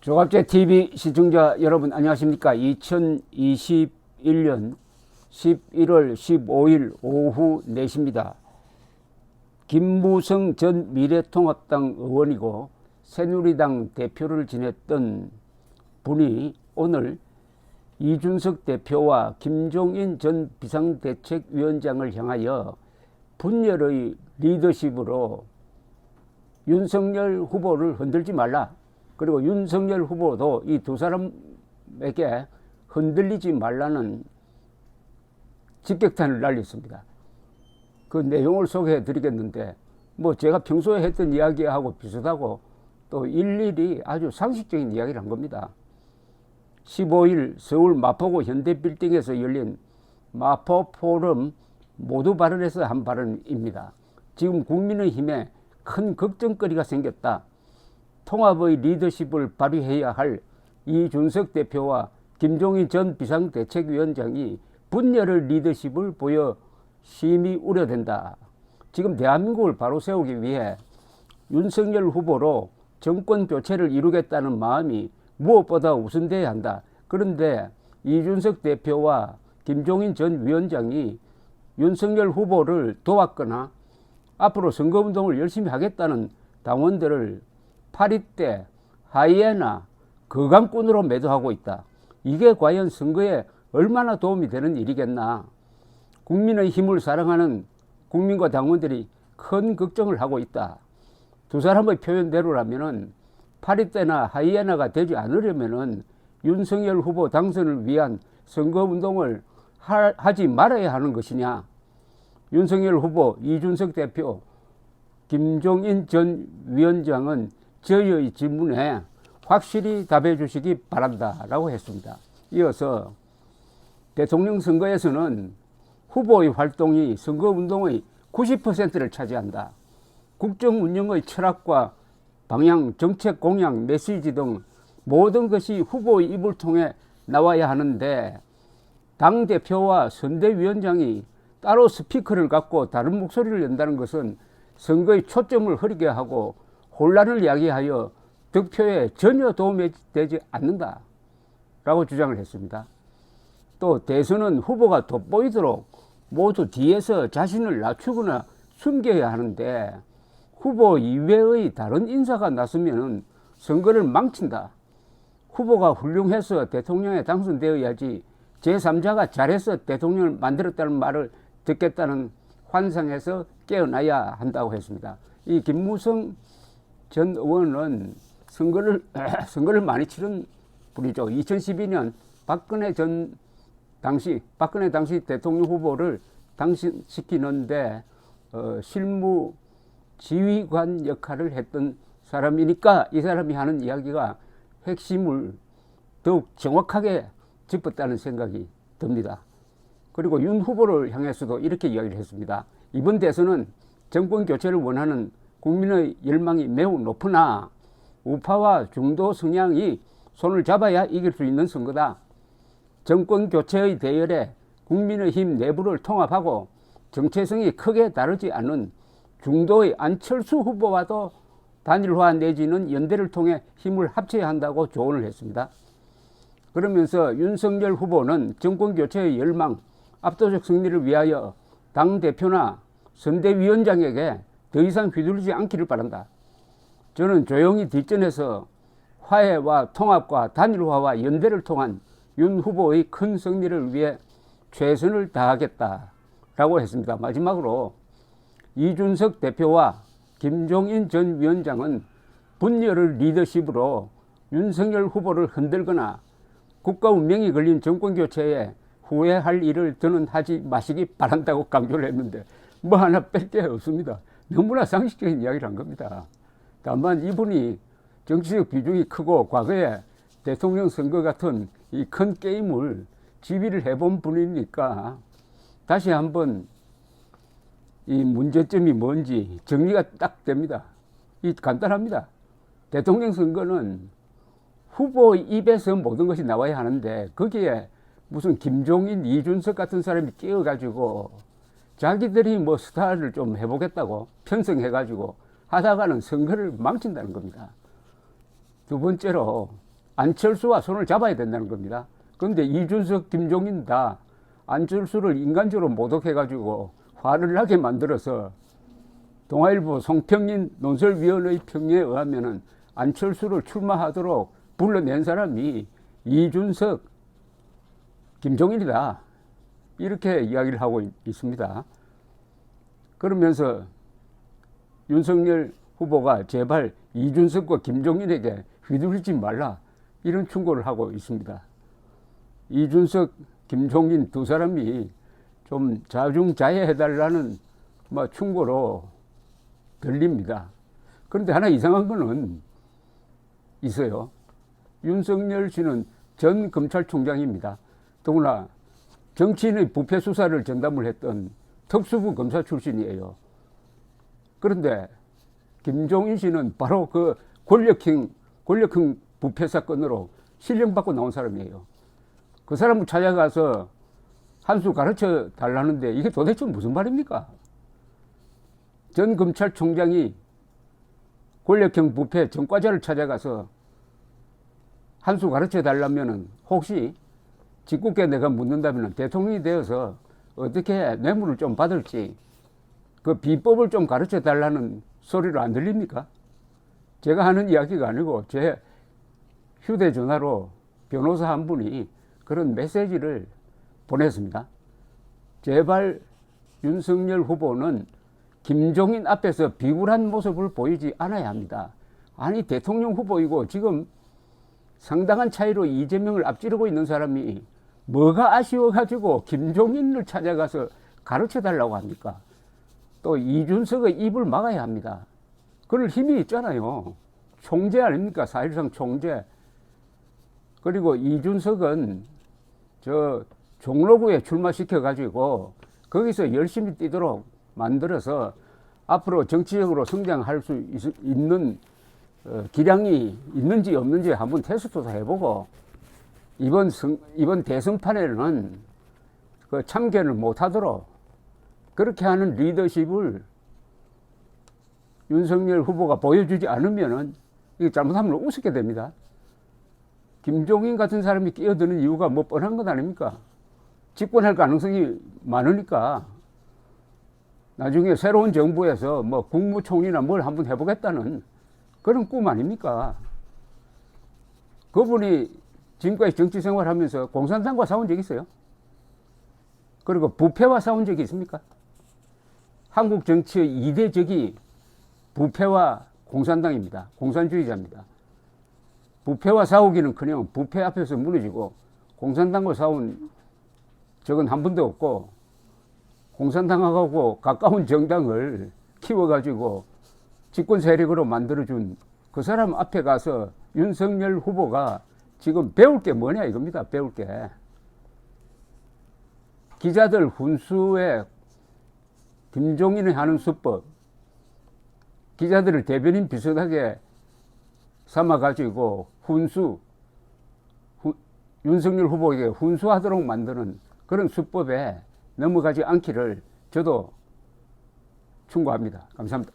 조갑제 TV 시청자 여러분 안녕하십니까? 2021년 11월 15일 오후 4시입니다. 김무성 전 미래통합당 의원이고 새누리당 대표를 지냈던 분이 오늘 이준석 대표와 김종인 전 비상대책위원장을 향하여 분열의 리더십으로 윤석열 후보를 흔들지 말라. 그리고 윤석열 후보도 이 두 사람에게 흔들리지 말라는 직격탄을 날렸습니다. 그 내용을 소개해 드리겠는데 뭐 제가 평소에 했던 이야기하고 비슷하고 또 일일이 아주 상식적인 이야기를 한 겁니다. 15일 서울 마포구 현대빌딩에서 열린 마포 포럼 모두 발언에서 한 발언입니다. 지금 국민의힘에 큰 걱정거리가 생겼다. 통합의 리더십을 발휘해야 할 이준석 대표와 김종인 전 비상대책위원장이 분열의 리더십을 보여 심히 우려된다. 지금 대한민국을 바로 세우기 위해 윤석열 후보로 정권 교체를 이루겠다는 마음이 무엇보다 우선돼야 한다. 그런데 이준석 대표와 김종인 전 위원장이 윤석열 후보를 도왔거나 앞으로 선거운동을 열심히 하겠다는 당원들을 파리떼, 하이에나, 거강꾼으로 매도하고 있다. 이게 과연 선거에 얼마나 도움이 되는 일이겠나. 국민의 힘을 사랑하는 국민과 당원들이 큰 걱정을 하고 있다. 두 사람의 표현대로라면은 파리떼나 하이에나가 되지 않으려면은 윤석열 후보 당선을 위한 선거운동을 하지 말아야 하는 것이냐. 윤석열 후보, 이준석 대표, 김종인 전 위원장은 저희의 질문에 확실히 답해 주시기 바란다 라고 했습니다. 이어서 대통령 선거에서는 후보의 활동이 선거운동의 90%를 차지한다. 국정 운영의 철학과 방향, 정책 공약, 메시지 등 모든 것이 후보의 입을 통해 나와야 하는데 당대표와 선대위원장이 따로 스피커를 갖고 다른 목소리를 낸다는 것은 선거의 초점을 흐리게 하고 혼란을 야기하여 득표에 전혀 도움이 되지 않는다 라고 주장을 했습니다. 또 대선은 후보가 돋보이도록 모두 뒤에서 자신을 낮추거나 숨겨야 하는데 후보 이외의 다른 인사가 나서면 선거를 망친다. 후보가 훌륭해서 대통령에 당선되어야지 제3자가 잘해서 대통령을 만들었다는 말을 듣겠다는 환상에서 깨어나야 한다고 했습니다. 이 김무성 전 의원은 선거를 많이 치른 분이죠. 2012년 박근혜 당시 대통령 후보를 당선시키는데 실무 지휘관 역할을 했던 사람이니까 이 사람이 하는 이야기가 핵심을 더욱 정확하게 짚었다는 생각이 듭니다. 그리고 윤 후보를 향해서도 이렇게 이야기를 했습니다. 이번 대선은 정권 교체를 원하는 국민의 열망이 매우 높으나 우파와 중도 성향이 손을 잡아야 이길 수 있는 선거다. 정권 교체의 대열에 국민의힘 내부를 통합하고 정체성이 크게 다르지 않은 중도의 안철수 후보와도 단일화 내지는 연대를 통해 힘을 합쳐야 한다고 조언을 했습니다. 그러면서 윤석열 후보는 정권 교체의 열망, 압도적 승리를 위하여 당대표나 선대위원장에게 더 이상 휘둘리지 않기를 바란다. 저는 조용히 뒷전에서 화해와 통합과 단일화와 연대를 통한 윤 후보의 큰 승리를 위해 최선을 다하겠다라고 했습니다. 마지막으로 이준석 대표와 김종인 전 위원장은 분열의 리더십으로 윤석열 후보를 흔들거나 국가 운명이 걸린 정권 교체에 후회할 일을 더는 하지 마시기 바란다고 강조를 했는데 뭐 하나 뺄 게 없습니다. 너무나 상식적인 이야기를 한 겁니다. 다만 이분이 정치적 비중이 크고 과거에 대통령 선거 같은 이 큰 게임을 지휘를 해본 분이니까 다시 한번 이 문제점이 뭔지 정리가 딱 됩니다. 이 간단합니다. 대통령 선거는 후보 입에서 모든 것이 나와야 하는데 거기에 무슨 김종인, 이준석 같은 사람이 끼어가지고 자기들이 뭐 스타를 좀 해보겠다고 편성해가지고 하다가는 선거를 망친다는 겁니다. 두 번째로 안철수와 손을 잡아야 된다는 겁니다. 그런데 이준석, 김종인 다 안철수를 인간적으로 모독해가지고 화를 나게 만들어서 동아일보 송평인 논설위원회 평에 의하면은 안철수를 출마하도록 불러낸 사람이 이준석, 김종인이다. 이렇게 이야기를 하고 있습니다. 그러면서 윤석열 후보가 제발 이준석과 김종인에게 휘둘리지 말라 이런 충고를 하고 있습니다. 이준석, 김종인 두 사람이 좀 자중자애해달라는 충고로 들립니다. 그런데 하나 이상한 거는 있어요. 윤석열 씨는 전 검찰총장입니다. 더구나 정치인의 부패 수사를 전담을 했던 특수부 검사 출신이에요. 그런데 김종인 씨는 바로 그 권력형 부패 사건으로 실형받고 나온 사람이에요. 그 사람을 찾아가서 한 수 가르쳐 달라는데 이게 도대체 무슨 말입니까? 전 검찰총장이 권력형 부패 전과자를 찾아가서 한 수 가르쳐 달라면은 혹시 짓궂게 내가 묻는다면 대통령이 되어서 어떻게 뇌물을 좀 받을지 그 비법을 좀 가르쳐 달라는 소리로 안 들립니까? 제가 하는 이야기가 아니고 제 휴대전화로 변호사 한 분이 그런 메시지를 보냈습니다. 제발 윤석열 후보는 김종인 앞에서 비굴한 모습을 보이지 않아야 합니다. 아니 대통령 후보이고 지금 상당한 차이로 이재명을 앞지르고 있는 사람이 뭐가 아쉬워가지고 김종인을 찾아가서 가르쳐달라고 합니까? 또 이준석의 입을 막아야 합니다. 그럴 힘이 있잖아요. 총재 아닙니까? 사실상 총재. 그리고 이준석은 저 종로구에 출마시켜가지고 거기서 열심히 뛰도록 만들어서 앞으로 정치적으로 성장할 수 있는 기량이 있는지 없는지 한번 테스트도 해보고 이번 대선판에는 그 참견을 못하도록 그렇게 하는 리더십을 윤석열 후보가 보여주지 않으면은 이거 잘못하면 우습게 됩니다. 김종인 같은 사람이 끼어드는 이유가 뭐 뻔한 것 아닙니까? 집권할 가능성이 많으니까 나중에 새로운 정부에서 뭐 국무총리나 뭘 한번 해보겠다는 그런 꿈 아닙니까? 그분이 지금까지 정치 생활하면서 공산당과 싸운 적이 있어요? 그리고 부패와 싸운 적이 있습니까? 한국 정치의 2대 적이 부패와 공산당입니다. 공산주의자입니다. 부패와 싸우기는커녕 부패 앞에서 무너지고 공산당과 싸운 적은 한 번도 없고 공산당하고 가까운 정당을 키워가지고 집권 세력으로 만들어준 그 사람 앞에 가서 윤석열 후보가 지금 배울 게 뭐냐 이겁니다. 배울 게. 기자들 훈수에 김종인이 하는 수법, 기자들을 대변인 비슷하게 삼아가지고 윤석열 후보에게 훈수하도록 만드는 그런 수법에 넘어가지 않기를 저도 충고합니다. 감사합니다.